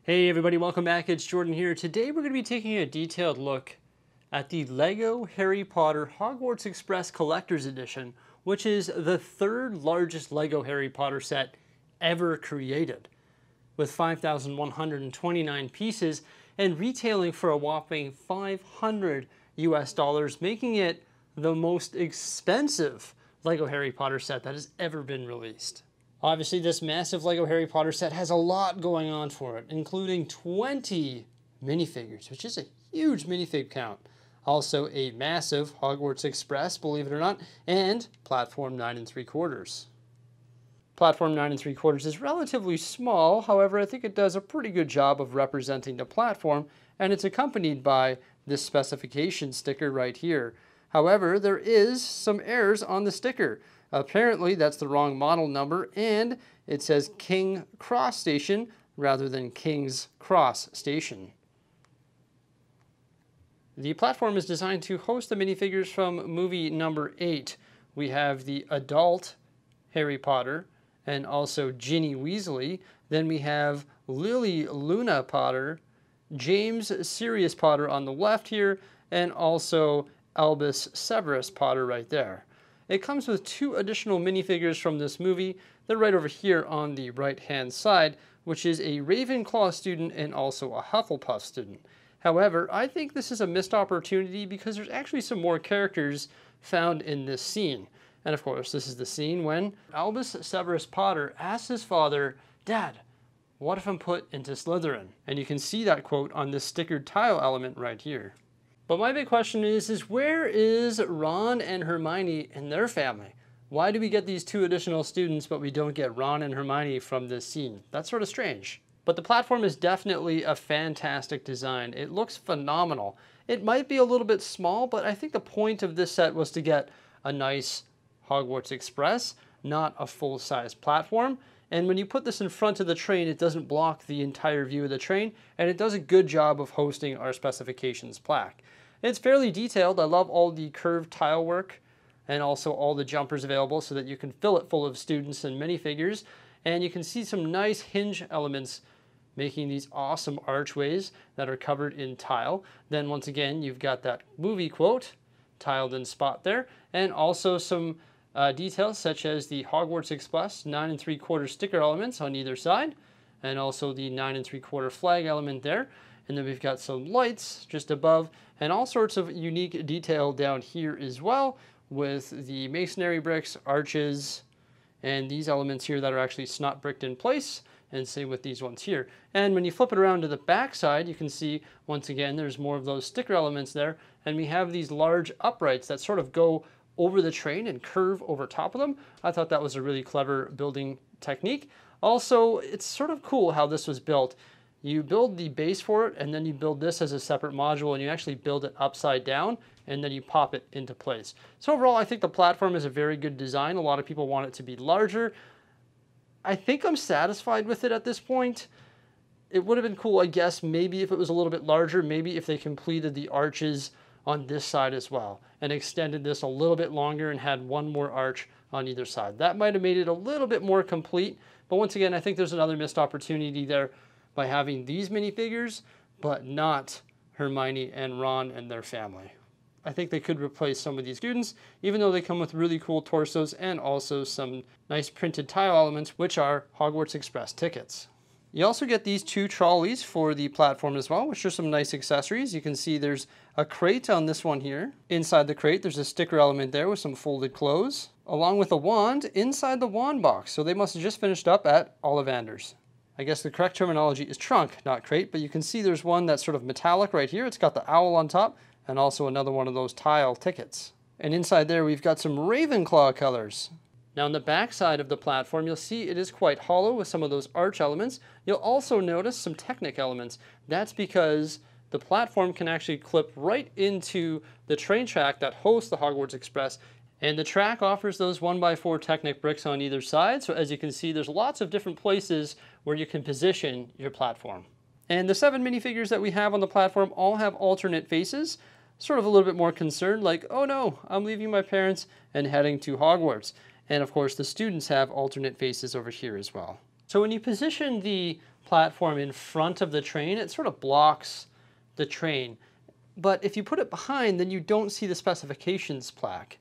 Hey everybody, welcome back. It's Jordan here. Today we're going to be taking a detailed look at the LEGO Harry Potter Hogwarts Express Collector's Edition, which is the third largest LEGO Harry Potter set ever created, with 5,129 pieces and retailing for a whopping $500 US, making it the most expensive LEGO Harry Potter set that has ever been released. Obviously, this massive LEGO Harry Potter set has a lot going on for it, including 20 minifigures, which is a huge minifig count. Also, a massive Hogwarts Express, believe it or not, and Platform 9 3/4. Platform 9 3/4 is relatively small, however, I think it does a pretty good job of representing the platform, and it's accompanied by this specification sticker right here. However, there is some errors on the sticker. Apparently, that's the wrong model number, and it says King Cross Station rather than King's Cross Station. The platform is designed to host the minifigures from movie number 8. We have the adult Harry Potter and also Ginny Weasley. Then we have Lily Luna Potter, James Sirius Potter on the left here, and also Albus Severus Potter right there. It comes with 2 additional minifigures from this movie. They're right over here on the right-hand side, which is a Ravenclaw student and also a Hufflepuff student. However, I think this is a missed opportunity because there's actually some more characters found in this scene. And of course, this is the scene when Albus Severus Potter asks his father, "Dad, what if I'm put into Slytherin?" And you can see that quote on this stickered tile element right here. But my big question is where is Ron and Hermione and their family? Why do we get these 2 additional students, but we don't get Ron and Hermione from this scene? That's sort of strange. But the platform is definitely a fantastic design. It looks phenomenal. It might be a little bit small, but I think the point of this set was to get a nice Hogwarts Express, not a full-size platform. And when you put this in front of the train, it doesn't block the entire view of the train, and it does a good job of hosting our specifications plaque. It's fairly detailed. I love all the curved tile work and also all the jumpers available so that you can fill it full of students and minifigures. And you can see some nice hinge elements making these awesome archways that are covered in tile. Then once again, you've got that movie quote tiled in spot there, and also some details such as the Hogwarts Express 9 3/4 sticker elements on either side, and also the 9 3/4 flag element there. And then we've got some lights just above and all sorts of unique detail down here as well with the masonry bricks, arches, and these elements here that are actually snot bricked in place, and same with these ones here. And when you flip it around to the back side, you can see once again there's more of those sticker elements there, and we have these large uprights that sort of go over the train and curve over top of them. I thought that was a really clever building technique. Also, it's sort of cool how this was built. You build the base for it, and then you build this as a separate module, and you actually build it upside down, and then you pop it into place. So overall, I think the platform is a very good design. A lot of people want it to be larger. I think I'm satisfied with it at this point. It would have been cool, I guess, maybe if it was a little bit larger, maybe if they completed the arches on this side as well, and extended this a little bit longer and had one more arch on either side. That might have made it a little bit more complete, but once again, I think there's another missed opportunity there by having these minifigures, but not Hermione and Ron and their family. I think they could replace some of these students, even though they come with really cool torsos and also some nice printed tile elements, which are Hogwarts Express tickets. You also get these 2 trolleys for the platform as well, which are some nice accessories. You can see there's a crate on this one here. Inside the crate, there's a sticker element there with some folded clothes, along with a wand inside the wand box. So they must have just finished up at Ollivander's. I guess the correct terminology is trunk, not crate, but you can see there's one that's sort of metallic right here. It's got the owl on top, and also another one of those tile tickets. And inside there, we've got some Ravenclaw colors. Now on the back side of the platform, you'll see it is quite hollow with some of those arch elements. You'll also notice some Technic elements. That's because the platform can actually clip right into the train track that hosts the Hogwarts Express. And the track offers those 1x4 Technic bricks on either side. So as you can see, there's lots of different places where you can position your platform. And the 7 minifigures that we have on the platform all have alternate faces. Sort of a little bit more concerned, like, oh no, I'm leaving my parents and heading to Hogwarts. And of course, the students have alternate faces over here as well. So when you position the platform in front of the train, it sort of blocks the train. But if you put it behind, then you don't see the specifications plaque.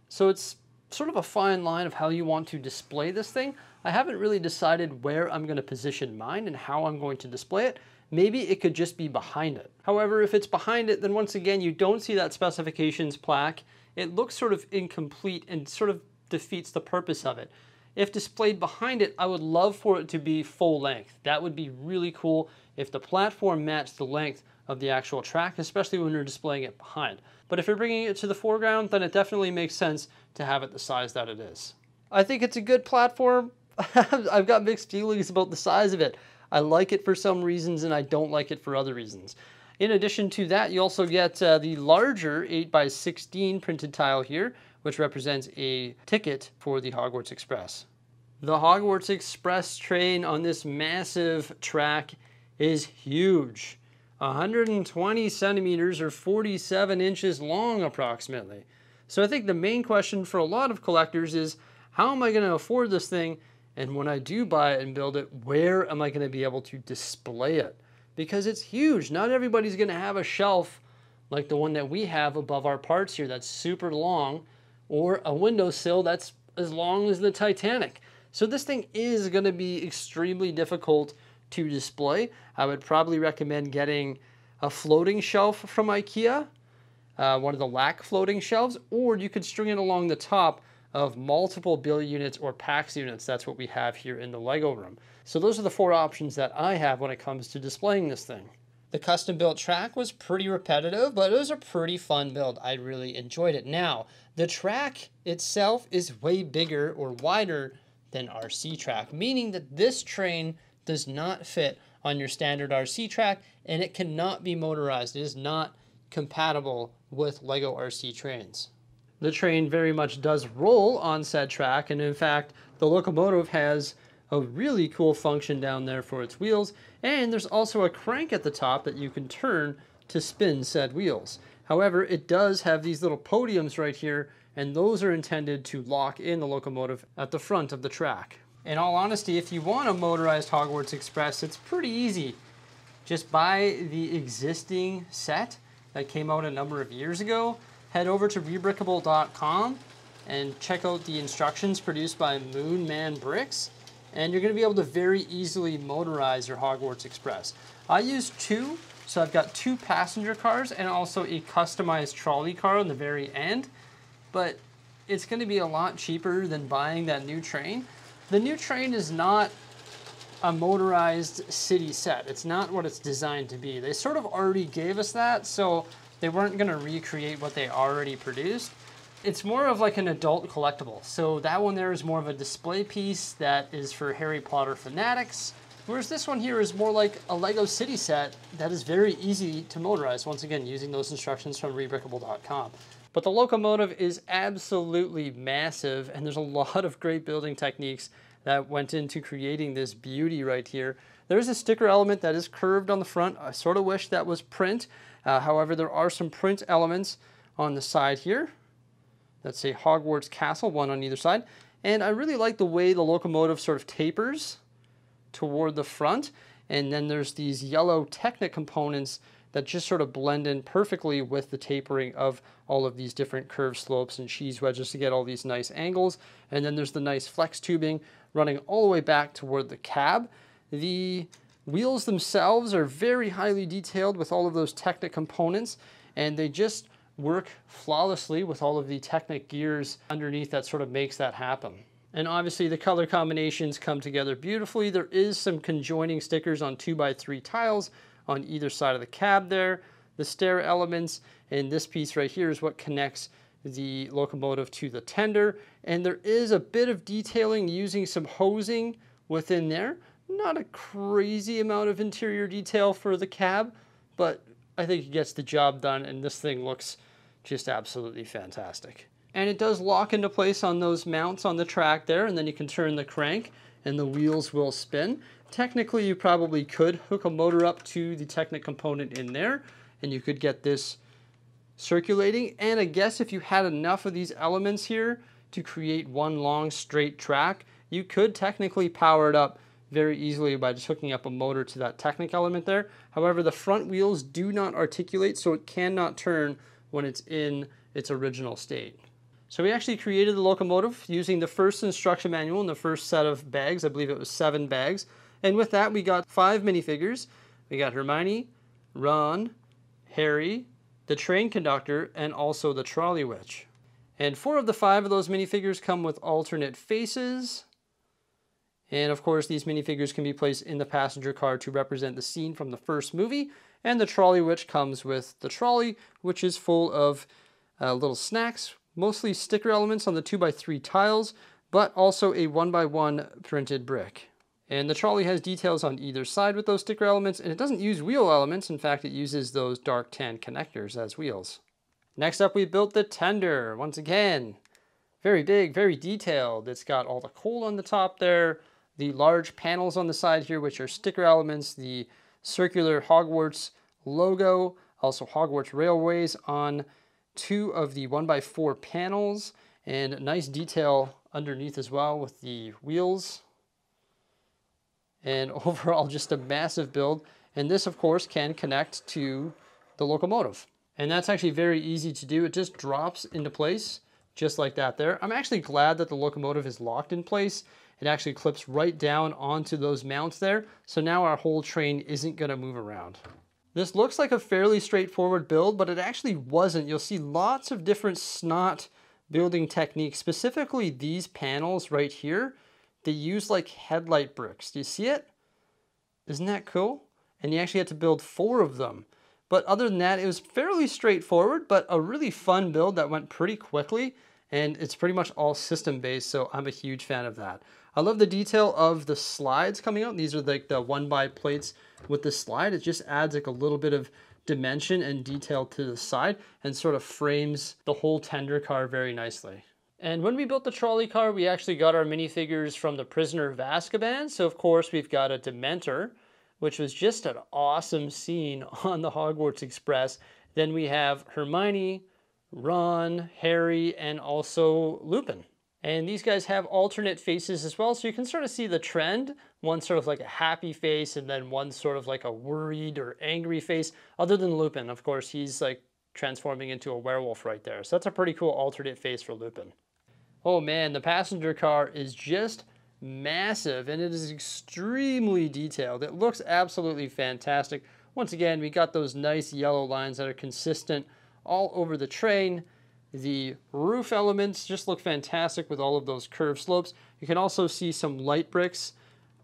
So it's sort of a fine line of how you want to display this thing. I haven't really decided where I'm going to position mine and how I'm going to display it. Maybe it could just be behind it. However, if it's behind it, then once again, you don't see that specifications plaque. It looks sort of incomplete and sort of defeats the purpose of it. If displayed behind it, I would love for it to be full length. That would be really cool if the platform matched the length of the actual track, especially when you're displaying it behind. But if you're bringing it to the foreground, then it definitely makes sense to have it the size that it is. I think it's a good platform. I've got mixed feelings about the size of it. I like it for some reasons and I don't like it for other reasons. In addition to that, you also get the larger 8x16 printed tile here, which represents a ticket for the Hogwarts Express. The Hogwarts Express train on this massive track is huge. 120 centimeters or 47 inches long approximately. So I think the main question for a lot of collectors is, how am I going to afford this thing? And when I do buy it and build it, where am I going to be able to display it? Because it's huge. Not everybody's going to have a shelf like the one that we have above our parts here that's super long, or a windowsill that's as long as the Titanic. So this thing is going to be extremely difficult to display. I would probably recommend getting a floating shelf from IKEA, one of the LAC floating shelves, or you could string it along the top of multiple bill units or PAX units. That's what we have here in the Lego room. So those are the 4 options that I have when it comes to displaying this thing. The custom built track was pretty repetitive, but it was a pretty fun build. I really enjoyed it. Now, the track itself is way bigger or wider than RC track, meaning that this train does not fit on your standard RC track, and it cannot be motorized. It is not compatible with Lego RC trains. The train very much does roll on said track, and in fact, the locomotive has a really cool function down there for its wheels, and there's also a crank at the top that you can turn to spin said wheels. However, it does have these little podiums right here, and those are intended to lock in the locomotive at the front of the track. In all honesty, if you want a motorized Hogwarts Express, it's pretty easy. Just buy the existing set that came out a number of years ago. Head over to rebrickable.com and check out the instructions produced by Moonman Bricks, and you're going to be able to very easily motorize your Hogwarts Express. I use 2, so I've got 2 passenger cars and also a customized trolley car on the very end, but it's going to be a lot cheaper than buying that new train. The new train is not a motorized city set. It's not what it's designed to be. They sort of already gave us that, so they weren't going to recreate what they already produced. It's more of like an adult collectible. So that one there is more of a display piece that is for Harry Potter fanatics, whereas this one here is more like a Lego city set that is very easy to motorize, once again using those instructions from rebrickable.com. But the locomotive is absolutely massive, and there's a lot of great building techniques that went into creating this beauty right here. There's a sticker element that is curved on the front. I sort of wish that was print. However, there are some print elements on the side here. That's a Hogwarts Castle, one on either side. And I really like the way the locomotive sort of tapers toward the front. And then there's these yellow Technic components that just sort of blend in perfectly with the tapering of all of these different curved slopes and cheese wedges to get all these nice angles. And then there's the nice flex tubing running all the way back toward the cab. The wheels themselves are very highly detailed with all of those Technic components, and they just work flawlessly with all of the Technic gears underneath that sort of makes that happen. And obviously the color combinations come together beautifully. There is some conjoining stickers on 2x3 tiles on either side of the cab there. The stair elements, and this piece right here is what connects the locomotive to the tender. And there is a bit of detailing using some hosing within there. Not a crazy amount of interior detail for the cab, but I think it gets the job done, and this thing looks just absolutely fantastic. And it does lock into place on those mounts on the track there, and then you can turn the crank and the wheels will spin. Technically, you probably could hook a motor up to the Technic component in there, and you could get this circulating. And I guess if you had enough of these elements here to create one long straight track, you could technically power it up very easily by just hooking up a motor to that Technic element there. However, the front wheels do not articulate, so it cannot turn when it's in its original state. So we actually created the locomotive using the first instruction manual and the first set of bags. I believe it was 7 bags. And with that, we got 5 minifigures. We got Hermione, Ron, Harry, the train conductor, and also the trolley witch. And 4 of the 5 of those minifigures come with alternate faces. And of course, these minifigures can be placed in the passenger car to represent the scene from the first movie. And the trolley witch comes with the trolley, which is full of little snacks, mostly sticker elements on the 2x3 tiles, but also a 1x1 printed brick. And the trolley has details on either side with those sticker elements, and it doesn't use wheel elements. In fact, it uses those dark tan connectors as wheels. Next up, we built the tender. Once again, very big, very detailed. It's got all the coal on the top there, the large panels on the side here, which are sticker elements, the circular Hogwarts logo, also Hogwarts Railways on 2 of the 1x4 panels, and nice detail underneath as well with the wheels. And overall, just a massive build. And this, of course, can connect to the locomotive. And that's actually very easy to do. It just drops into place just like that there. I'm actually glad that the locomotive is locked in place. It actually clips right down onto those mounts there. So now our whole train isn't going to move around. This looks like a fairly straightforward build, but it actually wasn't. You'll see lots of different snot building techniques, specifically these panels right here. They use like headlight bricks. Do you see it? Isn't that cool? And you actually had to build 4 of them. But other than that, it was fairly straightforward, but a really fun build that went pretty quickly. And it's pretty much all system based, so I'm a huge fan of that. I love the detail of the slides coming out. These are like the 1x plates with the slide. It just adds like a little bit of dimension and detail to the side and sort of frames the whole tender car very nicely. And when we built the trolley car, we actually got our minifigures from the Prisoner of Azkaban. So of course we've got a Dementor, which was just an awesome scene on the Hogwarts Express. Then we have Hermione, Ron, Harry, and also Lupin. And these guys have alternate faces as well, so you can sort of see the trend. One sort of like a happy face, and then one sort of like a worried or angry face. Other than Lupin, of course, he's like transforming into a werewolf right there. So that's a pretty cool alternate face for Lupin. Oh man, the passenger car is just massive, and it is extremely detailed. It looks absolutely fantastic. Once again, we got those nice yellow lines that are consistent all over the train. The roof elements just look fantastic with all of those curved slopes. You can also see some light bricks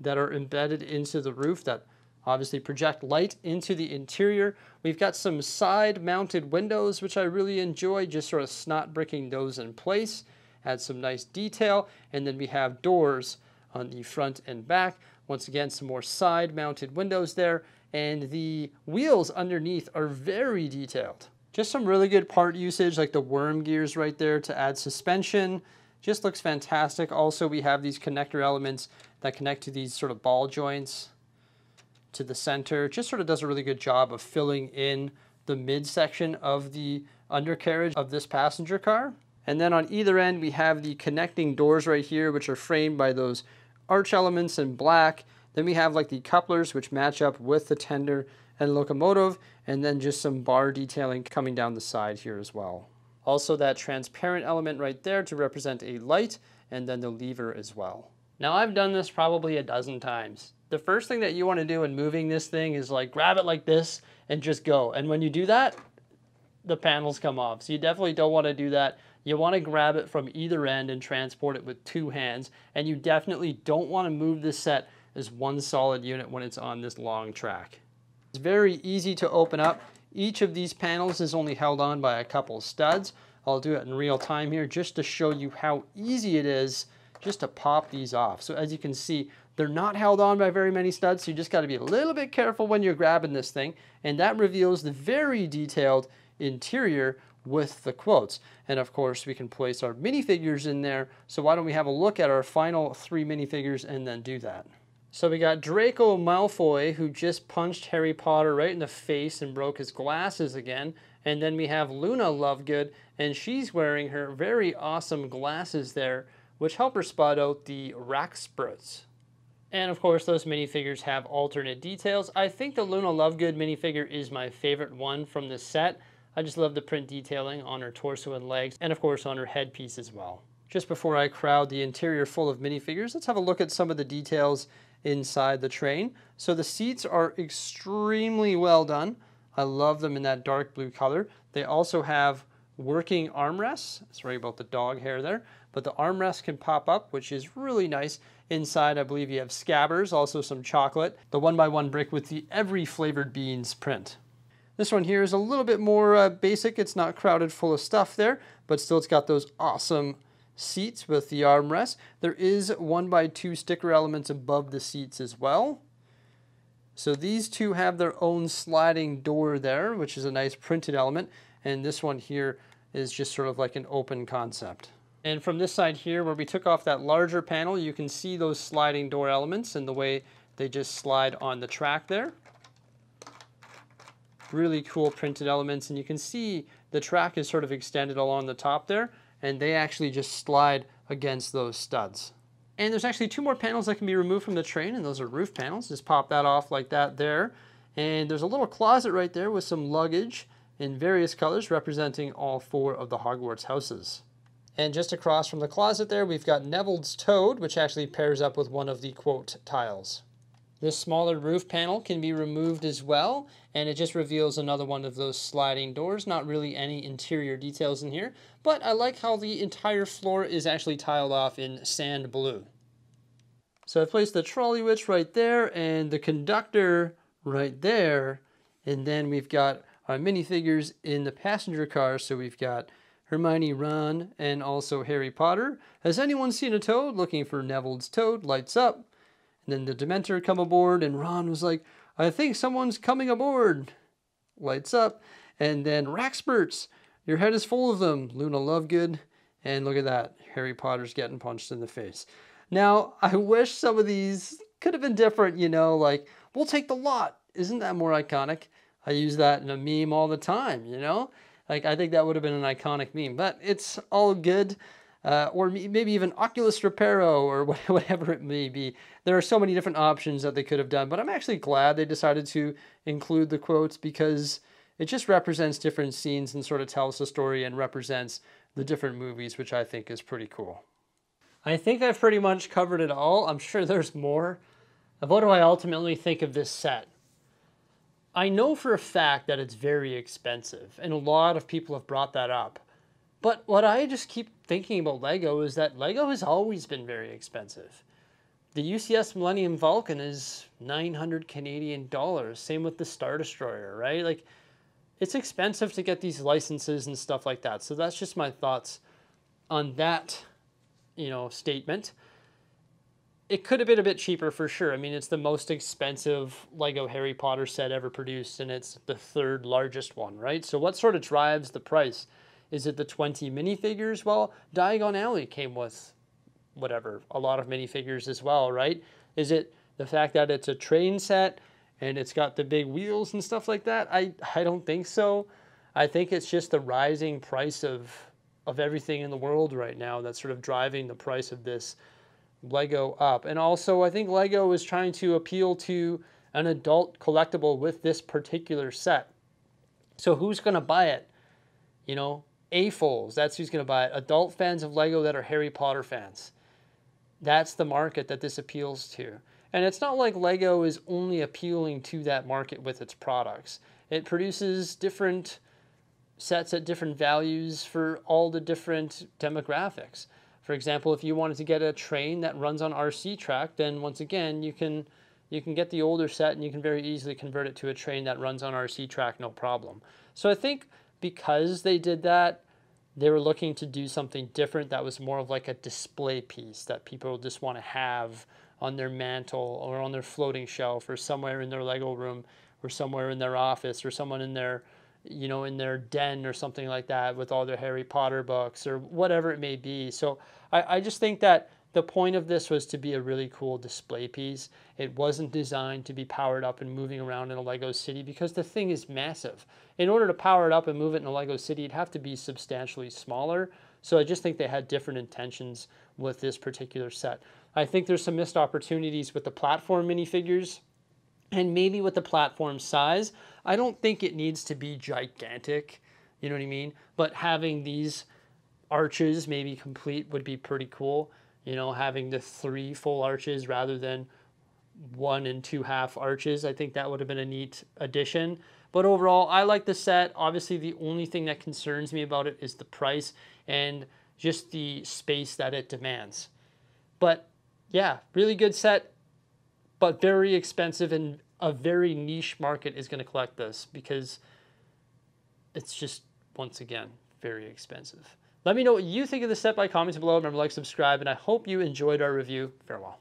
that are embedded into the roof that obviously project light into the interior. We've got some side mounted windows, which I really enjoy, just sort of snot bricking those in place. Add some nice detail. And then we have doors on the front and back. Once again, some more side mounted windows there. And the wheels underneath are very detailed. Just some really good part usage, like the worm gears right there to add suspension. Just looks fantastic. Also, we have these connector elements that connect to these sort of ball joints to the center. Just sort of does a really good job of filling in the midsection of the undercarriage of this passenger car. And then on either end, we have the connecting doors right here, which are framed by those arch elements in black. Then we have like the couplers, which match up with the tender and locomotive, and then just some bar detailing coming down the side here as well. Also that transparent element right there to represent a light, and then the lever as well. Now I've done this probably a dozen times. The first thing that you want to do in moving this thing is like grab it like this and just go. And when you do that, the panels come off. So you definitely don't want to do that. You want to grab it from either end and transport it with 2 hands. And you definitely don't want to move this set as one solid unit when it's on this long track. It's very easy to open up. Each of these panels is only held on by a couple studs. I'll do it in real time here just to show you how easy it is just to pop these off. So as you can see, they're not held on by very many studs, so you just got to be a little bit careful when you're grabbing this thing. And that reveals the very detailed interior with the quotes. And of course, we can place our minifigures in there. So why don't we have a look at our final 3 minifigures and then do that. So we got Draco Malfoy, who just punched Harry Potter right in the face and broke his glasses again. And then we have Luna Lovegood, and she's wearing her very awesome glasses there, which help her spot out the Rackspurts. And of course, those minifigures have alternate details. I think the Luna Lovegood minifigure is my favorite one from this set. I just love the print detailing on her torso and legs, and of course on her headpiece as well. Just before I crowd the interior full of minifigures, let's have a look at some of the details inside the train. So the seats are extremely well done. I love them in that dark blue color. They also have working armrests. Sorry about the dog hair there, but the armrest can pop up, which is really nice. Inside, I believe you have scabbers, also some chocolate. The 1x1 brick with the every flavored beans print. This one here is a little bit more basic. It's not crowded full of stuff there, but still it's got those awesome seats with the armrest. There is 1x2 sticker elements above the seats as well. So these two have their own sliding door there, which is a nice printed element. And this one here is just sort of like an open concept. And from this side here, where we took off that larger panel, you can see those sliding door elements and the way they just slide on the track there. Really cool printed elements, and you can see the track is sort of extended along the top there, and they actually just slide against those studs. And there's actually two more panels that can be removed from the train, and those are roof panels. Just pop that off like that there. And there's a little closet right there with some luggage in various colors representing all four of the Hogwarts houses. And just across from the closet there, we've got Neville's Toad, which actually pairs up with one of the quote tiles. This smaller roof panel can be removed as well, and it just reveals another one of those sliding doors. Not really any interior details in here, but I like how the entire floor is actually tiled off in sand blue. So I placed the trolley witch right there, and the conductor right there, and then we've got our minifigures in the passenger car, so we've got Hermione, Ron, and also Harry Potter. Has anyone seen a toad? Looking for Neville's Toad, lights up. And then the Dementor come aboard, and Ron was like, I think someone's coming aboard. Lights up. And then Raxperts, your head is full of them. Luna Lovegood. And look at that, Harry Potter's getting punched in the face. Now, I wish some of these could have been different, you know, like, we'll take the lot. Isn't that more iconic? I use that in a meme all the time, you know? Like, I think that would have been an iconic meme, but it's all good. Or maybe even Oculus Reparo or whatever it may be. There are so many different options that they could have done, but I'm actually glad they decided to include the quotes because it just represents different scenes and sort of tells the story and represents the different movies, which I think is pretty cool. I think I've pretty much covered it all. I'm sure there's more. What do I ultimately think of this set? I know for a fact that it's very expensive, and a lot of people have brought that up. But what I just keep thinking about Lego is that Lego has always been very expensive. The UCS Millennium Falcon is 900 Canadian dollars. Same with the Star Destroyer, right? Like, it's expensive to get these licenses and stuff like that. So that's just my thoughts on that, you know, statement. It could have been a bit cheaper for sure. I mean, it's the most expensive Lego Harry Potter set ever produced, and it's the third largest one, right? So what sort of drives the price? Is it the 20 minifigures? Well, Diagon Alley came with, whatever, a lot of minifigures as well, right? Is it the fact that it's a train set and it's got the big wheels and stuff like that? I don't think so. I think it's just the rising price of everything in the world right now that's sort of driving the price of this Lego up. And also, I think Lego is trying to appeal to an adult collectible with this particular set. So who's going to buy it? You know, AFOLs, that's who's going to buy it. Adult fans of Lego that are Harry Potter fans. That's the market that this appeals to. And it's not like Lego is only appealing to that market with its products. It produces different sets at different values for all the different demographics. For example, if you wanted to get a train that runs on RC track, then once again, you can get the older set and you can very easily convert it to a train that runs on RC track, no problem. So I think because they did that, they were looking to do something different that was more of like a display piece that people just want to have on their mantle or on their floating shelf or somewhere in their Lego room or somewhere in their office or someone in their, you know, in their den or something like that with all their Harry Potter books or whatever it may be. So I just think that the point of this was to be a really cool display piece. It wasn't designed to be powered up and moving around in a Lego city because the thing is massive. In order to power it up and move it in a Lego city, it'd have to be substantially smaller. So I just think they had different intentions with this particular set. I think there's some missed opportunities with the platform minifigures and maybe with the platform size. I don't think it needs to be gigantic, you know what I mean? But having these arches maybe complete would be pretty cool. You know, having the 3 full arches rather than 1 and 2 half arches. I think that would have been a neat addition. But overall, I like the set. Obviously, the only thing that concerns me about it is the price and just the space that it demands. But yeah, really good set, but very expensive, and a very niche market is going to collect this because it's just, once again, very expensive. Let me know what you think of the set by commenting below. Remember, like, subscribe, and I hope you enjoyed our review. Farewell.